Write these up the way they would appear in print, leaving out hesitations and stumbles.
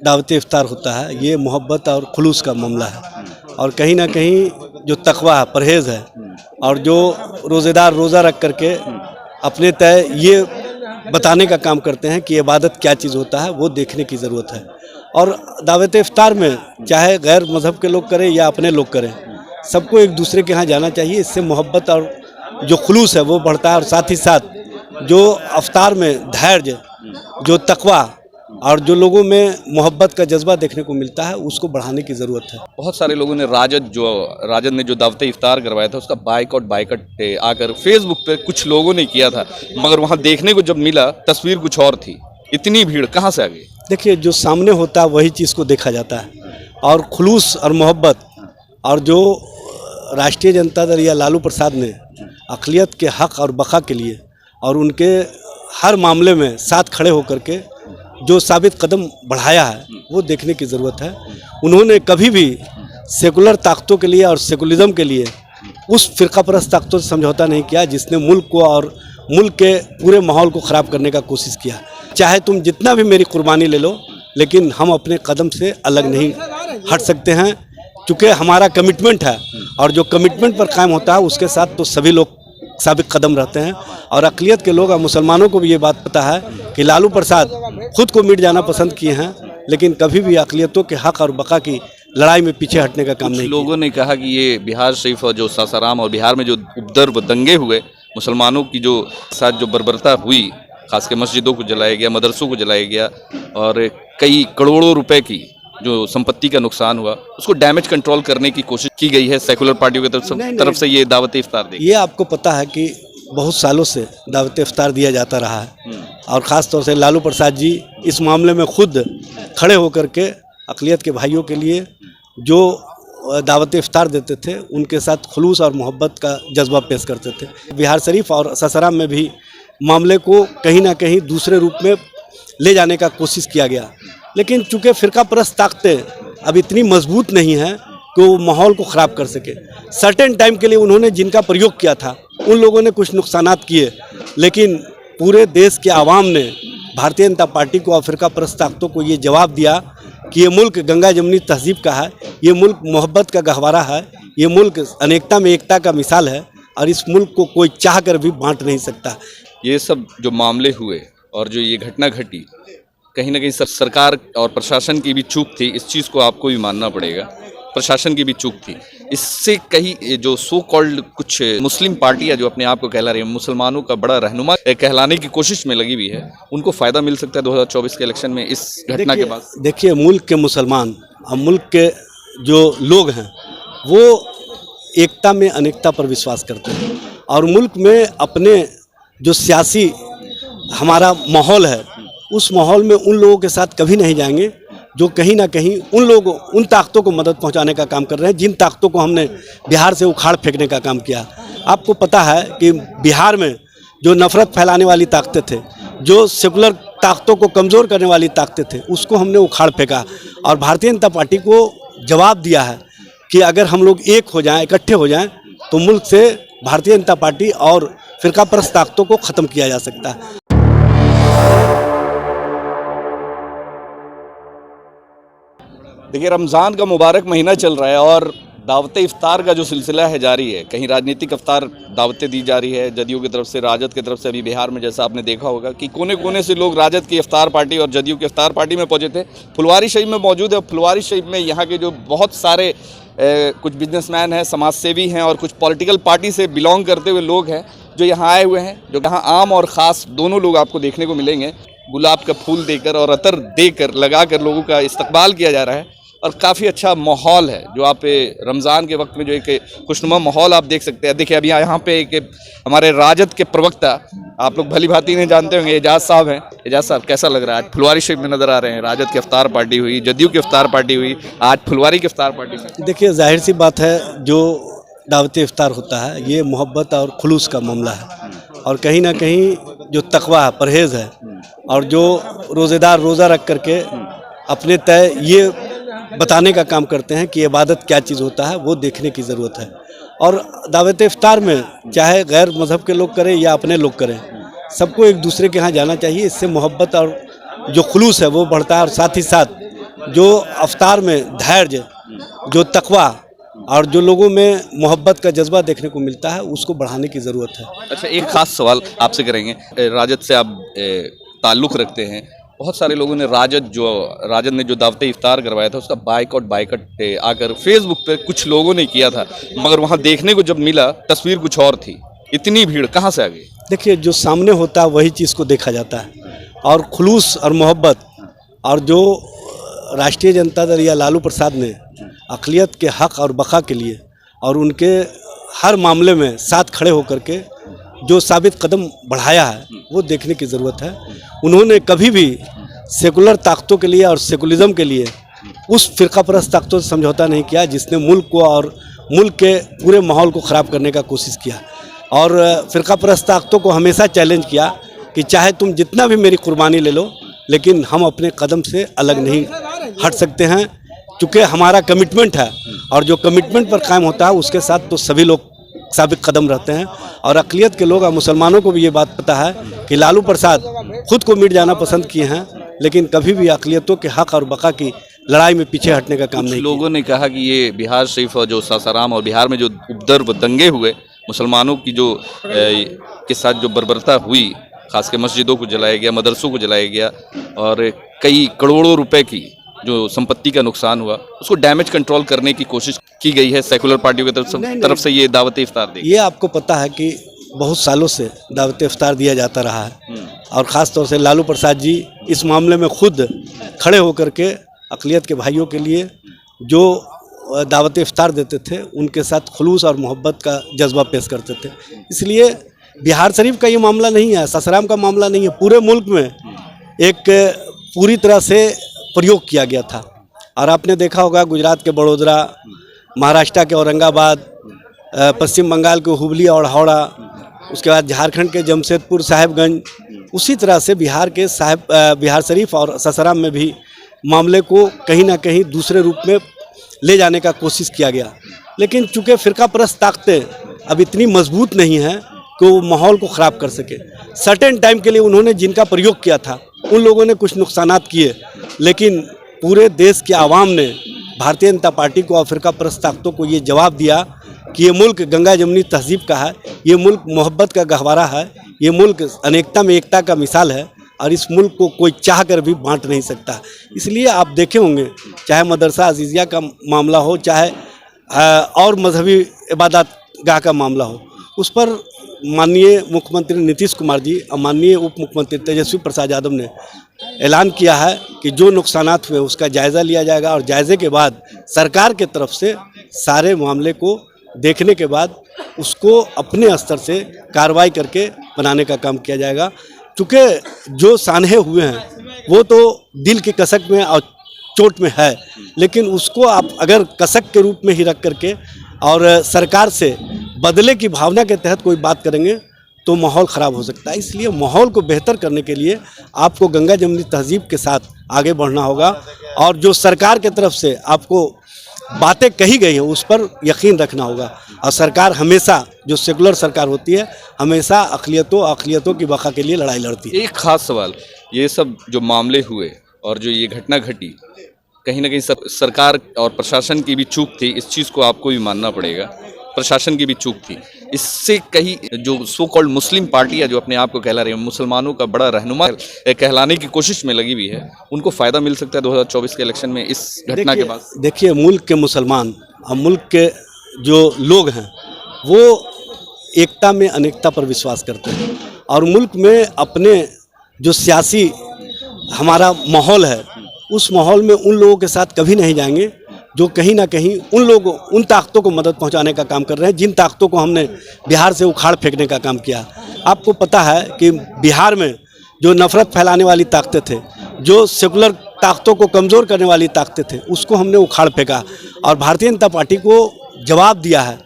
दावत इफ्तार होता है ये मोहब्बत और खुलूस का मामला है। और कहीं ना कहीं जो तकवा है, परहेज़ है, और जो रोज़ेदार रोज़ा रख करके अपने तय ये बताने का काम करते हैं कि इबादत क्या चीज़ होता है, वो देखने की ज़रूरत है। और दावत इफ्तार में चाहे गैर मज़हब के लोग करें या अपने लोग करें, सबको एक दूसरे के यहाँ जाना चाहिए। इससे मोहब्बत और जो खुलूस है वो बढ़ता है। और साथ ही साथ जो अफ्तार में धैर्य, जो तकवा और जो लोगों में मोहब्बत का जज्बा देखने को मिलता है, उसको बढ़ाने की ज़रूरत है। बहुत सारे लोगों ने राजद ने जो दावत इफ्तार करवाया था उसका बाइकआउट आकर फेसबुक पे कुछ लोगों ने किया था, मगर वहाँ देखने को जब मिला तस्वीर कुछ और थी। इतनी भीड़ कहाँ से आ गई? देखिए, जो सामने होता है वही चीज़ को देखा जाता है। और खुलूस और मोहब्बत और जो राष्ट्रीय जनता दल या लालू प्रसाद ने अक़लियत के हक़ और बक़ा के लिए और उनके हर मामले में साथ खड़े होकर के जो साबित कदम बढ़ाया है, वो देखने की ज़रूरत है। उन्होंने कभी भी सेकुलर ताकतों के लिए और सेकुलरिज़म के लिए उस फ़िरक़ापरस्त ताकतों से समझौता नहीं किया जिसने मुल्क को और मुल्क के पूरे माहौल को ख़राब करने का कोशिश किया। चाहे तुम जितना भी मेरी कुर्बानी ले लो, लेकिन हम अपने कदम से अलग नहीं हट सकते हैं, क्योंकि हमारा कमिटमेंट है। और जो कमिटमेंट पर कायम होता है उसके साथ तो सभी लोग साबित कदम रहते हैं। और अक़लियत के लोग और मुसलमानों को भी ये बात पता है कि लालू प्रसाद खुद को मिट जाना पसंद किए हैं, लेकिन कभी भी अक़लियतों के हक़ और बक़ा की लड़ाई में पीछे हटने का काम नहीं किया। लोगों ने कहा कि ये बिहार शरीफ और जो सासाराम और बिहार में जो उपद्रव दंगे हुए, मुसलमानों की जो साथ जो बर्बरता हुई, खास के मस्जिदों को जलाया गया, मदरसों को जलाया गया और कई करोड़ों रुपए की जो संपत्ति का नुकसान हुआ, उसको डैमेज कंट्रोल करने की कोशिश की गई है सेकुलर पार्टियों की तरफ से ये दावत इफ्तार दी। ये आपको पता है कि बहुत सालों से दावत इफ्तार दिया जाता रहा है। और ख़ास तौर से लालू प्रसाद जी इस मामले में खुद खड़े होकर के अक़लियत के भाइयों के लिए जो दावत इफ्तार देते थे, उनके साथ खुलूस और मोहब्बत का जज्बा पेश करते थे। बिहार शरीफ और सासाराम में भी मामले को कहीं ना कहीं दूसरे रूप में ले जाने का कोशिश किया गया, लेकिन चूँकि फ़िरक़ापरस्त ताकतें अब इतनी मजबूत नहीं हैं कि वो माहौल को ख़राब कर सके। सर्टेन टाइम के लिए उन्होंने जिनका प्रयोग किया था उन लोगों ने कुछ नुकसानात किए, लेकिन पूरे देश के आवाम ने भारतीय जनता पार्टी को और फ़िरक़ापरस्त ताकतों को ये जवाब दिया कि ये मुल्क गंगा जमुनी तहज़ीब का है, ये मुल्क मोहब्बत का गहवारा है, ये मुल्क अनेकता में एकता का मिसाल है, और इस मुल्क को कोई चाह कर भी बांट नहीं सकता। ये सब जो मामले हुए और जो ये घटना घटी, कहीं ना कहीं सरकार और प्रशासन की भी चूक थी। इस चीज़ को आपको भी मानना पड़ेगा, प्रशासन की भी चूक थी। इससे कहीं जो सो कॉल्ड कुछ मुस्लिम पार्टियां जो अपने आप को कहला रही हैं, मुसलमानों का बड़ा रहनुमा कहलाने की कोशिश में लगी हुई है, उनको फ़ायदा मिल सकता है 2024 के इलेक्शन में इस घटना के बाद। देखिए, मुल्क के मुसलमान और मुल्क के जो लोग हैं वो एकता में अनेकता पर विश्वास करते हैं। और मुल्क में अपने जो सियासी हमारा माहौल है, उस माहौल में उन लोगों के साथ कभी नहीं जाएंगे जो कहीं ना कहीं उन ताकतों को मदद पहुंचाने का काम कर रहे हैं, जिन ताकतों को हमने बिहार से उखाड़ फेंकने का काम किया। आपको पता है कि बिहार में जो नफ़रत फैलाने वाली ताकतें थे, जो सेकुलर ताकतों को कमज़ोर करने वाली ताकतें थे, उसको हमने उखाड़ फेंका। और भारतीय जनता पार्टी को जवाब दिया है कि अगर हम लोग एक हो जाएं, इकट्ठे हो जाएं, तो मुल्क से भारतीय जनता पार्टी और फ़िरक़ापरस्त ताकतों को ख़त्म किया जा सकता है। देखिए, रमज़ान का मुबारक महीना चल रहा है और दावत इफ्तार का जो सिलसिला है जारी है। कहीं राजनीतिक इफ्तार दावतें दी जा रही है जदयू की तरफ से, राजद की तरफ से। अभी बिहार में जैसा आपने देखा होगा कि कोने कोने से लोग राजद की इफ्तार पार्टी और जदयू की इफ्तार पार्टी में पहुंचे थे। फुलवारी शरीफ में मौजूद है। फुलवारी शरीफ में यहाँ के जो बहुत सारे कुछ बिजनेसमैन हैं, समाज सेवी हैं और कुछ पॉलिटिकल पार्टी से बिलोंग करते हुए लोग हैं जो यहाँ आए हुए हैं, जो यहाँ आम और ख़ास दोनों लोग आपको देखने को मिलेंगे। गुलाब का फूल देकर और अतर देकर लगाकर लोगों का इस्तकबाल किया जा रहा है और काफ़ी अच्छा माहौल है। जो आप रमज़ान के वक्त में जो एक खुशनुमा माहौल आप देख सकते हैं। देखिए, अभी यहाँ पे एक हमारे राजद के प्रवक्ता, आप लोग भली भांति इन्हें जानते होंगे, एजाज साहब हैं। एजाज साहब, कैसा लग रहा है? आज फुलवारी शरीफ में नज़र आ रहे हैं। राजद की इफ्तार पार्टी हुई, जदयू की इफ्तार पार्टी हुई, आज फुलवारी की इफ्तार पार्टी में। देखिए, जाहिर सी बात है, जो दावत इफ्तार होता है ये मोहब्बत और खुलूस का मामला है। और कहीं ना कहीं जो तकवा है, परहेज़ है, और जो रोज़ेदार रोज़ा रख करके अपने तय ये बताने का काम करते हैं कि इबादत क्या चीज़ होता है, वो देखने की ज़रूरत है। और दावत इफ्तार में चाहे गैर मज़हब के लोग करें या अपने लोग करें, सबको एक दूसरे के यहाँ जाना चाहिए। इससे मोहब्बत और जो खुलूस है वो बढ़ता है। और साथ ही साथ जो अवतार में धैर्य, जो तकवा और जो लोगों में मोहब्बत का जज्बा देखने को मिलता है, उसको बढ़ाने की ज़रूरत है। अच्छा, एक खास सवाल आपसे करेंगे। राजद से आप ताल्लुक़ रखते हैं। बहुत सारे लोगों ने राजद ने जो दावत इफ्तार करवाया था उसका बाइकआउट आकर फेसबुक पे कुछ लोगों ने किया था, मगर वहाँ देखने को जब मिला तस्वीर कुछ और थी। इतनी भीड़ कहाँ से आ गई? देखिए, जो सामने होता है वही चीज़ को देखा जाता है, और खुलूस और मोहब्बत और जो राष्ट्रीय जनता दल या लालू प्रसाद ने अक़लियत के हक़ और बक़ा के लिए और उनके हर मामले में साथ खड़े होकर के जो साबित कदम बढ़ाया है, वो देखने की ज़रूरत है। उन्होंने कभी भी सेकुलर ताकतों के लिए और सेकुलरिज़म के लिए उस फ़िरक़ापरस्त ताकतों से समझौता नहीं किया जिसने मुल्क को और मुल्क के पूरे माहौल को ख़राब करने का कोशिश किया, और फ़िरक़ापरस्त ताकतों को हमेशा चैलेंज किया कि चाहे तुम जितना भी मेरी कुर्बानी ले लो, लेकिन हम अपने कदम से अलग नहीं हट सकते हैं, चूँकि हमारा कमिटमेंट है, और जो कमिटमेंट पर कायम होता है उसके साथ तो सभी लोग साबित कदम रहते हैं। और अक़लियत के लोग और मुसलमानों को भी ये बात पता है कि लालू प्रसाद खुद को मिट जाना पसंद किए हैं, लेकिन कभी भी अक़लियतों के हक़ और बक़ा की लड़ाई में पीछे हटने का काम नहीं। लोगों ने कहा कि ये बिहार शरीफ और जो सासाराम और बिहार में जो उपद्रव दंगे हुए, मुसलमानों की जो के साथ जो बर्बरता हुई, खास के मस्जिदों को जलाया गया, मदरसों को जलाया गया, और कई करोड़ों रुपए की जो संपत्ति का नुकसान हुआ, उसको डैमेज कंट्रोल करने की कोशिश की गई है सेकुलर पार्टियों की तरफ से ये दावत इफ्तार दी। ये आपको पता है कि बहुत सालों से दावत इफ्तार दिया जाता रहा है, और ख़ास तौर से लालू प्रसाद जी इस मामले में खुद खड़े होकर के अक़लियत के भाइयों के लिए जो दावत इफ्तार देते थे, उनके साथ खुलूस और मोहब्बत का जज्बा पेश करते थे। इसलिए बिहार शरीफ का ये मामला नहीं है, सासाराम का मामला नहीं है, पूरे मुल्क में एक पूरी तरह से प्रयोग किया गया था। और आपने देखा होगा गुजरात के बड़ोदरा, महाराष्ट्र के औरंगाबाद, पश्चिम बंगाल के हुबली और हावड़ा, उसके बाद झारखंड के जमशेदपुर, साहेबगंज, उसी तरह से बिहार के बिहार शरीफ और सासाराम में भी मामले को कहीं ना कहीं दूसरे रूप में ले जाने का कोशिश किया गया। लेकिन चूँकि फ़िरक़ापरस्त ताकतें अब इतनी मजबूत नहीं हैं कि वो माहौल को ख़राब कर सके। सर्टेन टाइम के लिए उन्होंने जिनका प्रयोग किया था उन लोगों ने कुछ नुकसानात किए, लेकिन पूरे देश के आवाम ने भारतीय जनता पार्टी को और फ़िरक़ापरस्त ताकतों को ये जवाब दिया कि ये मुल्क गंगा जमुनी तहज़ीब का है, ये मुल्क मोहब्बत का गहवारा है, ये मुल्क अनेकता में एकता का मिसाल है, और इस मुल्क को कोई चाह कर भी बांट नहीं सकता। इसलिए आप देखे होंगे, चाहे मदरसा अजीज़िया का मामला हो, चाहे और मजहबी इबादत गाह का मामला हो, उस पर माननीय मुख्यमंत्री नीतीश कुमार जी और माननीय उप मुख्यमंत्री तेजस्वी प्रसाद यादव ने ऐलान किया है कि जो नुकसानात हुए उसका जायज़ा लिया जाएगा, और जायज़े के बाद सरकार के तरफ से सारे मामले को देखने के बाद उसको अपने स्तर से कार्रवाई करके बनाने का काम किया जाएगा। चूँकि जो सानहे हुए हैं वो तो दिल की कसक में और चोट में है, लेकिन उसको आप अगर कसक के रूप में ही रख करके और सरकार से बदले की भावना के तहत कोई बात करेंगे तो माहौल ख़राब हो सकता है। इसलिए माहौल को बेहतर करने के लिए आपको गंगा जमुनी तहज़ीब के साथ आगे बढ़ना होगा, और जो सरकार के तरफ से आपको बातें कही गई हैं उस पर यकीन रखना होगा। और सरकार हमेशा, जो सेकुलर सरकार होती है, हमेशा अक़लियतों की बक़ा के लिए लड़ाई लड़ती है। एक ख़ास सवाल, ये सब जो मामले हुए और जो ये घटना घटी, कहीं ना कहीं सरकार और प्रशासन की भी चूक थी, इस चीज़ को आपको भी मानना पड़ेगा, प्रशासन की भी चूक थी। इससे कहीं जो सो कॉल्ड मुस्लिम पार्टी है, जो अपने आप को कहला रही है, मुसलमानों का बड़ा रहनुमा कहलाने की कोशिश में लगी हुई है, उनको फ़ायदा मिल सकता है 2024 के इलेक्शन में इस घटना के बाद? देखिए, मुल्क के मुसलमान और मुल्क के जो लोग हैं वो एकता में अनेकता पर विश्वास करते हैं, और मुल्क में अपने जो सियासी हमारा माहौल है, उस माहौल में उन लोगों के साथ कभी नहीं जाएंगे जो कहीं ना कहीं उन ताकतों को मदद पहुंचाने का काम कर रहे हैं, जिन ताकतों को हमने बिहार से उखाड़ फेंकने का काम किया। आपको पता है कि बिहार में जो नफ़रत फैलाने वाली ताकतें थे, जो सेकुलर ताकतों को कमज़ोर करने वाली ताकतें थे, उसको हमने उखाड़ फेंका, और भारतीय जनता पार्टी को जवाब दिया है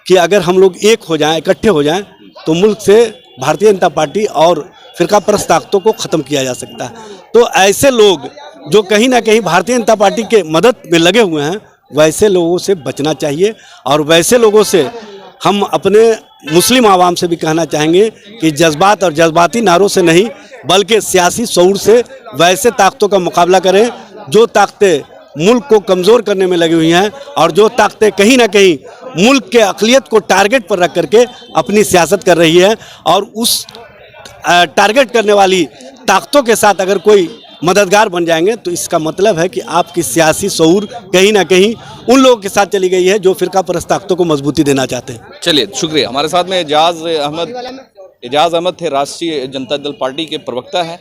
कि अगर हम लोग एक हो जाएं, इकट्ठे हो जाएं, तो मुल्क से भारतीय जनता पार्टी और फ़िरक़ापरस्त ताकतों को ख़त्म किया जा सकता है। तो ऐसे लोग जो कहीं ना कहीं भारतीय जनता पार्टी के मदद में लगे हुए हैं, वैसे लोगों से बचना चाहिए, और वैसे लोगों से हम अपने मुस्लिम आवाम से भी कहना चाहेंगे कि जज्बात और जज्बाती नारों से नहीं, बल्कि सियासी शऊर से वैसे ताकतों का मुकाबला करें जो ताकतें मुल्क को कमज़ोर करने में लगी हुई हैं और जो ताकतें कहीं ना कहीं मुल्क के अक़लियत को टारगेट पर रख करके अपनी सियासत कर रही है, और उस टारगेट करने वाली ताकतों के साथ अगर कोई मददगार बन जाएंगे तो इसका मतलब है कि आपकी सियासी शऊर कहीं ना कहीं उन लोगों के साथ चली गई है जो फ़िरका परस्त ताकतों को मजबूती देना चाहते हैं। चलिए, शुक्रिया। हमारे साथ में एजाज अहमद थे, राष्ट्रीय जनता दल पार्टी के प्रवक्ता हैं।